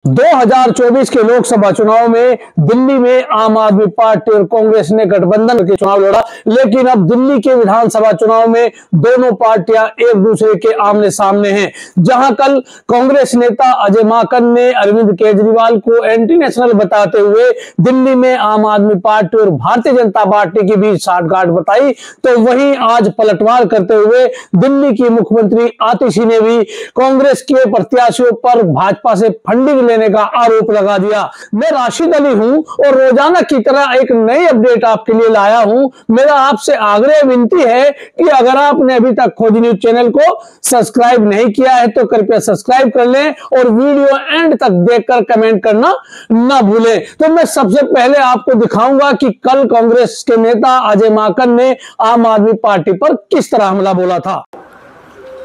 2024 के लोकसभा चुनाव में दिल्ली में आम आदमी पार्टी और कांग्रेस ने गठबंधन के चुनाव लड़ा, लेकिन अब दिल्ली के विधानसभा चुनाव में दोनों पार्टियां एक दूसरे के आमने सामने हैं। जहां कल कांग्रेस नेता अजय माकन ने अरविंद केजरीवाल को एंटी नेशनल बताते हुए दिल्ली में आम आदमी पार्टी और भारतीय जनता पार्टी के बीच साठगांठ बताई, तो वहीं आज पलटवार करते हुए दिल्ली की मुख्यमंत्री आतिशी ने भी कांग्रेस के प्रत्याशियों पर भाजपा से फंडिंग लेने का आरोप लगा दिया। मैं राशिद अली हूं और रोजाना की तरह एक नई अपडेट आपके लिए लाया हूं। मेरा आपसे आग्रह विनती है कि अगर आपने अभी तक खोज न्यूज चैनल को सब्सक्राइब नहीं किया है तो कृपया सब्सक्राइब कर लें और वीडियो एंड तक देखकर कमेंट करना ना भूलें। तो मैं सबसे पहले आपको दिखाऊंगा कि कल कांग्रेस के नेता अजय माकन ने आम आदमी पार्टी पर किस तरह हमला बोला था।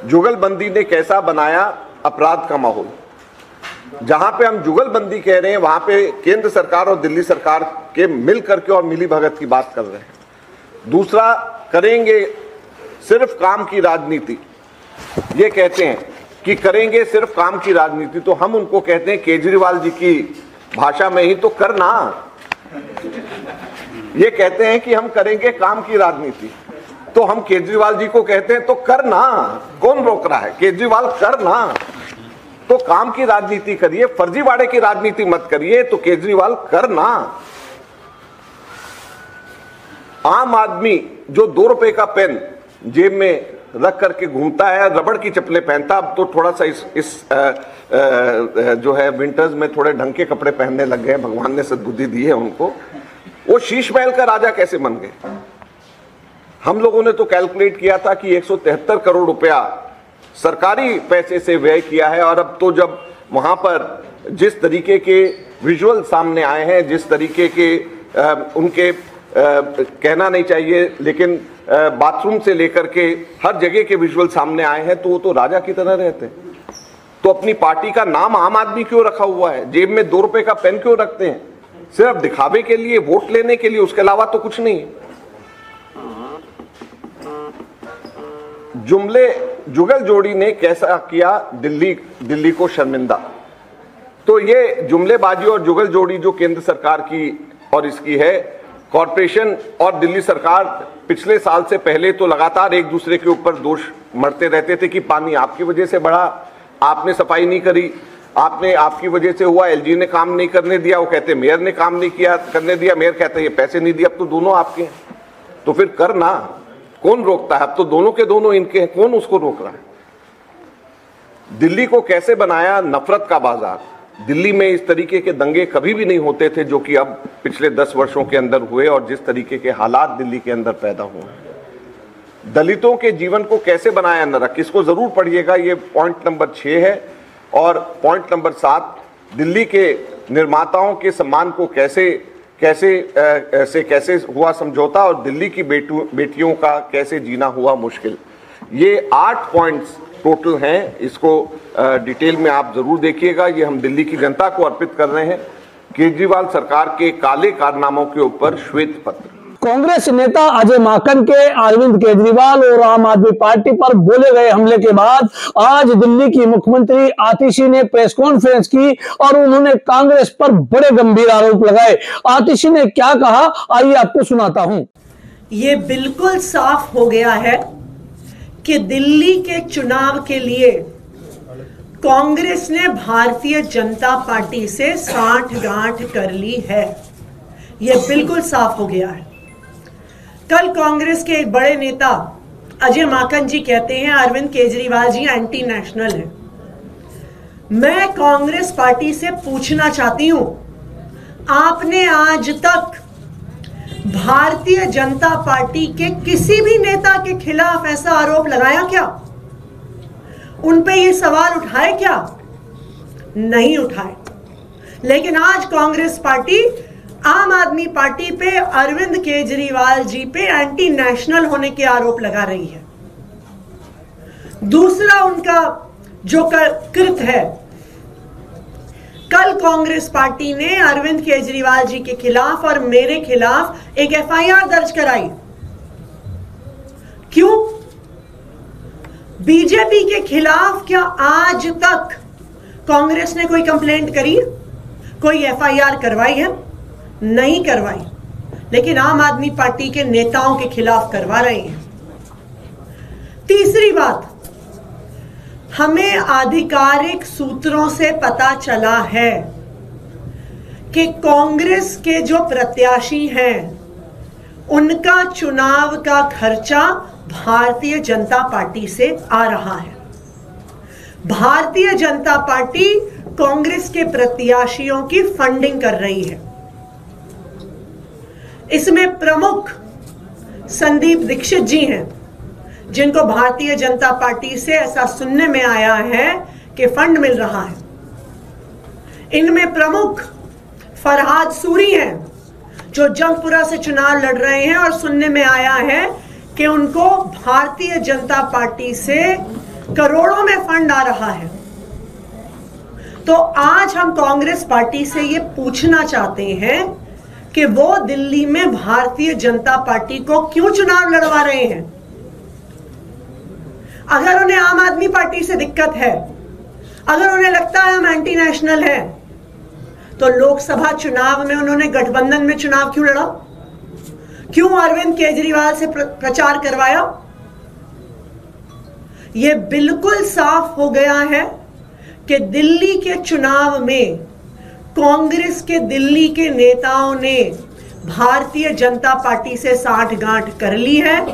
जुगलबंदी ने कैसा बनाया अपराध का माहौल। जहां पे हम जुगलबंदी कह रहे हैं वहां पे केंद्र सरकार और दिल्ली सरकार के मिल करके और मिली भगत की बात कर रहे हैं। दूसरा, करेंगे सिर्फ काम की राजनीति, ये कहते हैं कि करेंगे सिर्फ काम की राजनीति, तो हम उनको कहते हैं केजरीवाल जी की भाषा में ही तो करना। ये कहते हैं कि हम करेंगे काम की राजनीति, तो हम केजरीवाल जी को कहते हैं तो करना, कौन रोक रहा है? केजरीवाल करना, तो काम की राजनीति करिए, फर्जीवाड़े की राजनीति मत करिए। तो केजरीवाल करना। आम आदमी जो 2 रुपए का पेन जेब में रख करके घूमता है, रबड़ की चप्पलें पहनता, अब तो थोड़ा सा इस जो है विंटर्स में थोड़े ढंग के कपड़े पहनने लग गए, भगवान ने सद्बुद्धि दी है उनको। वो शीश महल का राजा कैसे बन गए? हम लोगों ने तो कैलकुलेट किया था कि 173 करोड़ रुपया सरकारी पैसे से व्यय किया है, और अब तो जब वहां पर जिस तरीके के विजुअल सामने आए हैं, जिस तरीके के उनके कहना नहीं चाहिए लेकिन बाथरूम से लेकर के हर जगह के विजुअल सामने आए हैं, तो वो तो राजा की तरह रहते हैं। तो अपनी पार्टी का नाम आम आदमी क्यों रखा हुआ है? जेब में 2 रुपए का पेन क्यों रखते हैं? सिर्फ दिखावे के लिए, वोट लेने के लिए, उसके अलावा तो कुछ नहीं। जुगल जोड़ी ने कैसा किया दिल्ली को शर्मिंदा। तो ये जुमलेबाजी और जुगल जोड़ी जो केंद्र सरकार की और इसकी है, कॉरपोरेशन और दिल्ली सरकार पिछले साल से पहले तो लगातार एक दूसरे के ऊपर दोष मढ़ते रहते थे कि पानी आपकी वजह से बढ़ा, आपने सफाई नहीं करी, आपकी वजह से हुआ, एलजी ने काम नहीं करने दिया, वो कहते मेयर ने काम नहीं किया करने दिया, मेयर कहते ये पैसे नहीं दिए। अब तो दोनों आपके हैं, तो फिर करना, कौन रोकता है? अब तो दोनों के दोनों इनके हैं, कौन उसको रोक रहा है? दिल्ली को कैसे बनाया नफरत का बाजार। दिल्ली में इस तरीके के दंगे कभी भी नहीं होते थे जो कि अब पिछले 10 वर्षों के अंदर हुए, और जिस तरीके के हालात दिल्ली के अंदर पैदा हुए। दलितों के जीवन को कैसे बनाया नरक, इसको जरूर पढ़िएगा, ये पॉइंट नंबर 6 है। और पॉइंट नंबर 7, दिल्ली के निर्माताओं के सम्मान को कैसे हुआ समझौता, और दिल्ली की बेटियों का कैसे जीना हुआ मुश्किल। ये 8 पॉइंट्स टोटल हैं, इसको डिटेल में आप जरूर देखिएगा। ये हम दिल्ली की जनता को अर्पित कर रहे हैं, केजरीवाल सरकार के काले कारनामों के ऊपर श्वेत पत्र। कांग्रेस नेता अजय माकन के अरविंद केजरीवाल और आम आदमी पार्टी पर बोले गए हमले के बाद आज दिल्ली की मुख्यमंत्री आतिशी ने प्रेस कॉन्फ्रेंस की और उन्होंने कांग्रेस पर बड़े गंभीर आरोप लगाए। आतिशी ने क्या कहा, आइए आपको सुनाता हूं। ये बिल्कुल साफ हो गया है कि दिल्ली के चुनाव के लिए कांग्रेस ने भारतीय जनता पार्टी से साठगांठ कर ली है। यह बिल्कुल साफ हो गया है। कल कांग्रेस के एक बड़े नेता अजय माकन जी कहते हैं अरविंद केजरीवाल जी एंटी नेशनल है। मैं कांग्रेस पार्टी से पूछना चाहती हूं, आपने आज तक भारतीय जनता पार्टी के किसी भी नेता के खिलाफ ऐसा आरोप लगाया क्या? उन पे ये सवाल उठाए क्या? नहीं उठाए। लेकिन आज कांग्रेस पार्टी आम आदमी पार्टी पे अरविंद केजरीवाल जी पे एंटी नेशनल होने के आरोप लगा रही है। दूसरा उनका जो कृत है, कल कांग्रेस पार्टी ने अरविंद केजरीवाल जी के खिलाफ और मेरे खिलाफ एक एफआईआर दर्ज कराई। क्यों? बीजेपी के खिलाफ क्या आज तक कांग्रेस ने कोई कंप्लेंट करी, कोई एफआईआर करवाई है? नहीं करवाई, लेकिन आम आदमी पार्टी के नेताओं के खिलाफ करवा रहे हैं। तीसरी बात, हमें आधिकारिक सूत्रों से पता चला है कि कांग्रेस के जो प्रत्याशी हैं उनका चुनाव का खर्चा भारतीय जनता पार्टी से आ रहा है। भारतीय जनता पार्टी कांग्रेस के प्रत्याशियों की फंडिंग कर रही है। इसमें प्रमुख संदीप दीक्षित जी हैं, जिनको भारतीय जनता पार्टी से ऐसा सुनने में आया है कि फंड मिल रहा है। इनमें प्रमुख फरहाद सूरी हैं, जो जंगपुरा से चुनाव लड़ रहे हैं और सुनने में आया है कि उनको भारतीय जनता पार्टी से करोड़ों में फंड आ रहा है। तो आज हम कांग्रेस पार्टी से ये पूछना चाहते हैं कि वो दिल्ली में भारतीय जनता पार्टी को क्यों चुनाव लड़वा रहे हैं। अगर उन्हें आम आदमी पार्टी से दिक्कत है, अगर उन्हें लगता है हम एंटी नेशनल है, तो लोकसभा चुनाव में उन्होंने गठबंधन में चुनाव क्यों लड़ा? क्यों अरविंद केजरीवाल से प्रचार करवाया? यह बिल्कुल साफ हो गया है कि दिल्ली के चुनाव में कांग्रेस के दिल्ली के नेताओं ने भारतीय जनता पार्टी से साठगांठ कर ली है।